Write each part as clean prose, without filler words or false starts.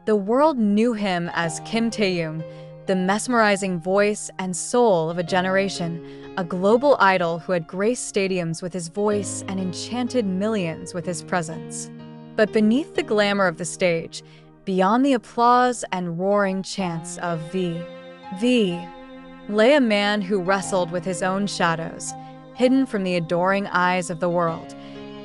The world knew him as Kim Taehyung, the mesmerizing voice and soul of a generation, a global idol who had graced stadiums with his voice and enchanted millions with his presence. But beneath the glamour of the stage, beyond the applause and roaring chants of V, lay a man who wrestled with his own shadows, hidden from the adoring eyes of the world.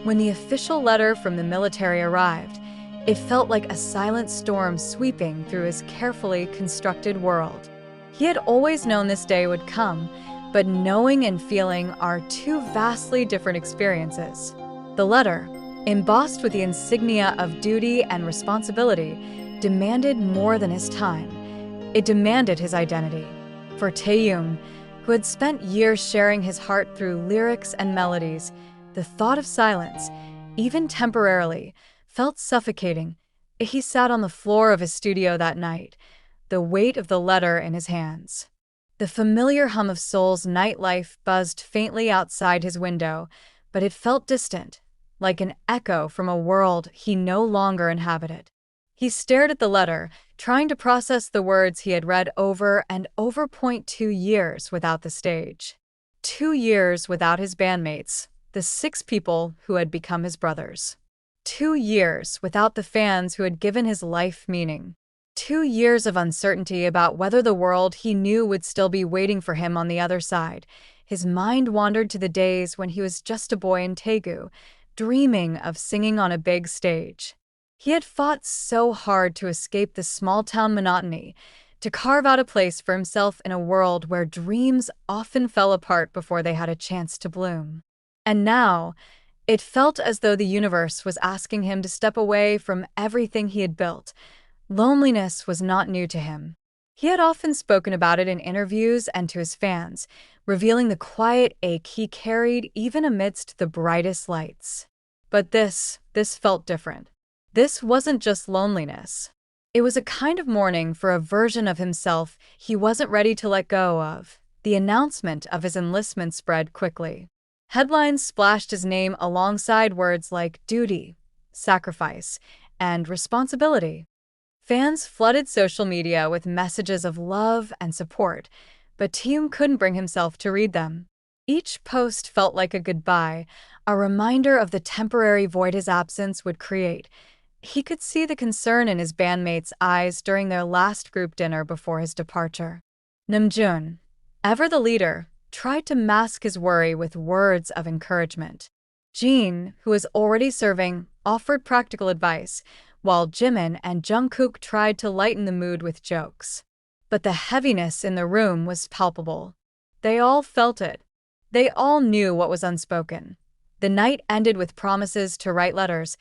When the official letter from the military arrived, it felt like a silent storm sweeping through his carefully constructed world. He had always known this day would come, but knowing and feeling are two vastly different experiences. The letter, embossed with the insignia of duty and responsibility, demanded more than his time. It demanded his identity. For Taehyung, who had spent years sharing his heart through lyrics and melodies, the thought of silence, even temporarily, felt suffocating. He sat on the floor of his studio that night, the weight of the letter in his hands. The familiar hum of Seoul's nightlife buzzed faintly outside his window, but it felt distant, like an echo from a world he no longer inhabited. He stared at the letter, trying to process the words he had read over and over. 2 years without the stage. 2 years without his bandmates, the 6 people who had become his brothers. 2 years without the fans who had given his life meaning. 2 years of uncertainty about whether the world he knew would still be waiting for him on the other side. His mind wandered to the days when he was just a boy in Daegu, dreaming of singing on a big stage. He had fought so hard to escape the small-town monotony, to carve out a place for himself in a world where dreams often fell apart before they had a chance to bloom. And now, it felt as though the universe was asking him to step away from everything he had built. Loneliness was not new to him. He had often spoken about it in interviews and to his fans, revealing the quiet ache he carried even amidst the brightest lights. But this felt different. This wasn't just loneliness. It was a kind of mourning for a version of himself he wasn't ready to let go of. The announcement of his enlistment spread quickly. Headlines splashed his name alongside words like duty, sacrifice, and responsibility. Fans flooded social media with messages of love and support, but Taehyung couldn't bring himself to read them. Each post felt like a goodbye, a reminder of the temporary void his absence would create. He could see the concern in his bandmates' eyes during their last group dinner before his departure. Namjoon, ever the leader, tried to mask his worry with words of encouragement. Jin, who was already serving, offered practical advice, while Jimin and Jungkook tried to lighten the mood with jokes. But the heaviness in the room was palpable. They all felt it. They all knew what was unspoken. The night ended with promises to write letters,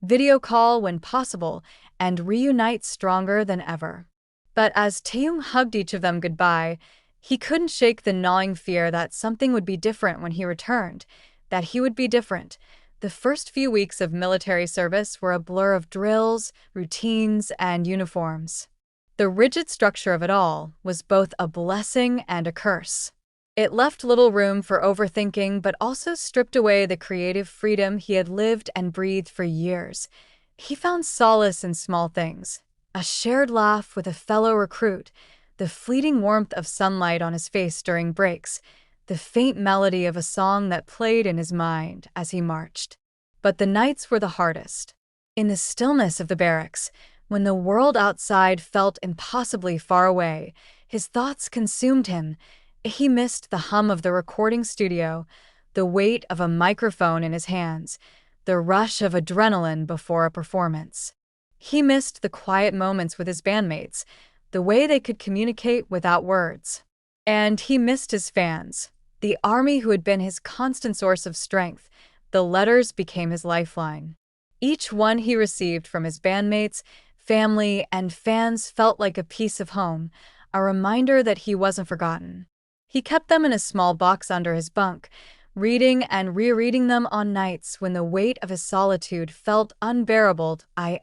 video call when possible, and reunite stronger than ever. But as Taehyung hugged each of them goodbye, he couldn't shake the gnawing fear that something would be different when he returned, that he would be different. The first few weeks of military service were a blur of drills, routines, and uniforms. The rigid structure of it all was both a blessing and a curse. It left little room for overthinking, but also stripped away the creative freedom he had lived and breathed for years. He found solace in small things: a shared laugh with a fellow recruit, the fleeting warmth of sunlight on his face during breaks, the faint melody of a song that played in his mind as he marched. But the nights were the hardest. In the stillness of the barracks, when the world outside felt impossibly far away, his thoughts consumed him. He missed the hum of the recording studio, the weight of a microphone in his hands, the rush of adrenaline before a performance. He missed the quiet moments with his bandmates, the way they could communicate without words. And he missed his fans, the army who had been his constant source of strength. The letters became his lifeline. Each one he received from his bandmates, family, and fans felt like a piece of home, a reminder that he wasn't forgotten. He kept them in a small box under his bunk, reading and rereading them on nights when the weight of his solitude felt unbearable.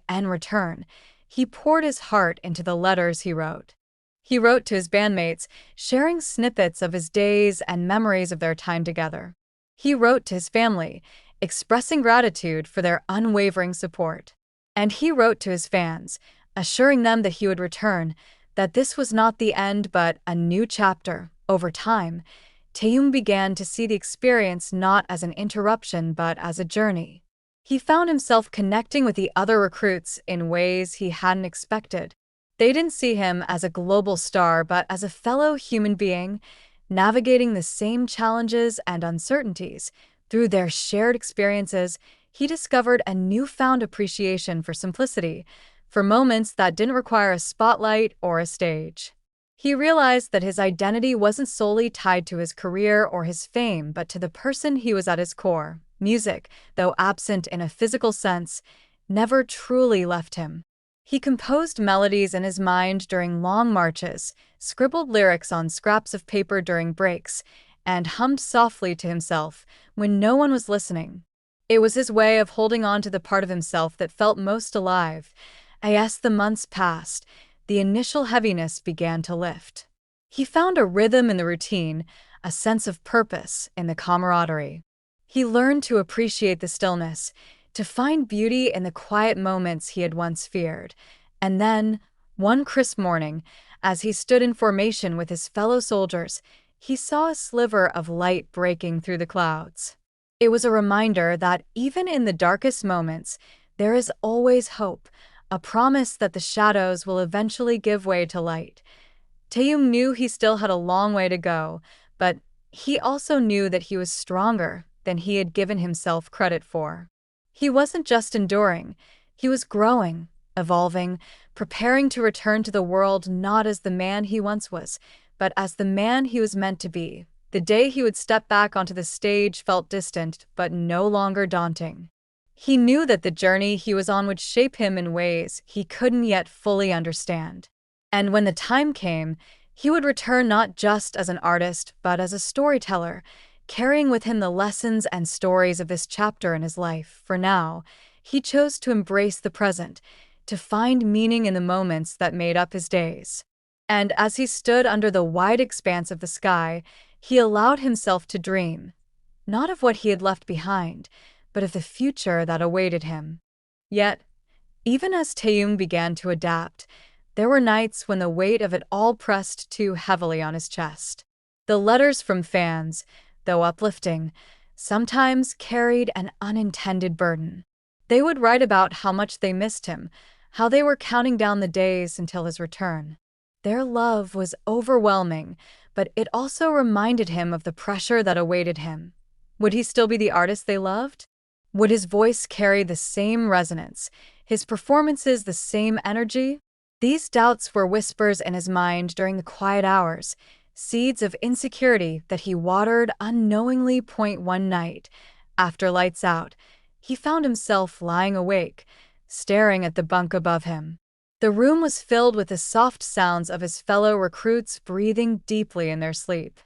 In return, he poured his heart into the letters he wrote. He wrote to his bandmates, sharing snippets of his days and memories of their time together. He wrote to his family, expressing gratitude for their unwavering support. And he wrote to his fans, assuring them that he would return, that this was not the end but a new chapter. Over time, Taehyung began to see the experience not as an interruption but as a journey. He found himself connecting with the other recruits in ways he hadn't expected. They didn't see him as a global star but as a fellow human being, navigating the same challenges and uncertainties. Through their shared experiences, he discovered a newfound appreciation for simplicity, for moments that didn't require a spotlight or a stage. He realized that his identity wasn't solely tied to his career or his fame, but to the person he was at his core. Music, though absent in a physical sense, never truly left him. He composed melodies in his mind during long marches, scribbled lyrics on scraps of paper during breaks, and hummed softly to himself when no one was listening. It was his way of holding on to the part of himself that felt most alive. As the months passed, the initial heaviness began to lift. He found a rhythm in the routine, a sense of purpose in the camaraderie. He learned to appreciate the stillness, to find beauty in the quiet moments he had once feared. And then, one crisp morning, as he stood in formation with his fellow soldiers, he saw a sliver of light breaking through the clouds. It was a reminder that even in the darkest moments, there is always hope, a promise that the shadows will eventually give way to light. Taehyung knew he still had a long way to go, but he also knew that he was stronger than he had given himself credit for. He wasn't just enduring, he was growing, evolving, preparing to return to the world not as the man he once was, but as the man he was meant to be. The day he would step back onto the stage felt distant, but no longer daunting. He knew that the journey he was on would shape him in ways he couldn't yet fully understand. And when the time came, he would return not just as an artist, but as a storyteller, carrying with him the lessons and stories of this chapter in his life. For now, he chose to embrace the present, to find meaning in the moments that made up his days. And as he stood under the wide expanse of the sky, he allowed himself to dream, not of what he had left behind, but of the future that awaited him. Yet, even as Taehyung began to adapt, there were nights when the weight of it all pressed too heavily on his chest. The letters from fans, though uplifting, sometimes carried an unintended burden. They would write about how much they missed him, how they were counting down the days until his return. Their love was overwhelming, but it also reminded him of the pressure that awaited him. Would he still be the artist they loved? Would his voice carry the same resonance, his performances the same energy? These doubts were whispers in his mind during the quiet hours, seeds of insecurity that he watered unknowingly. One night, after lights out, he found himself lying awake, staring at the bunk above him. The room was filled with the soft sounds of his fellow recruits breathing deeply in their sleep.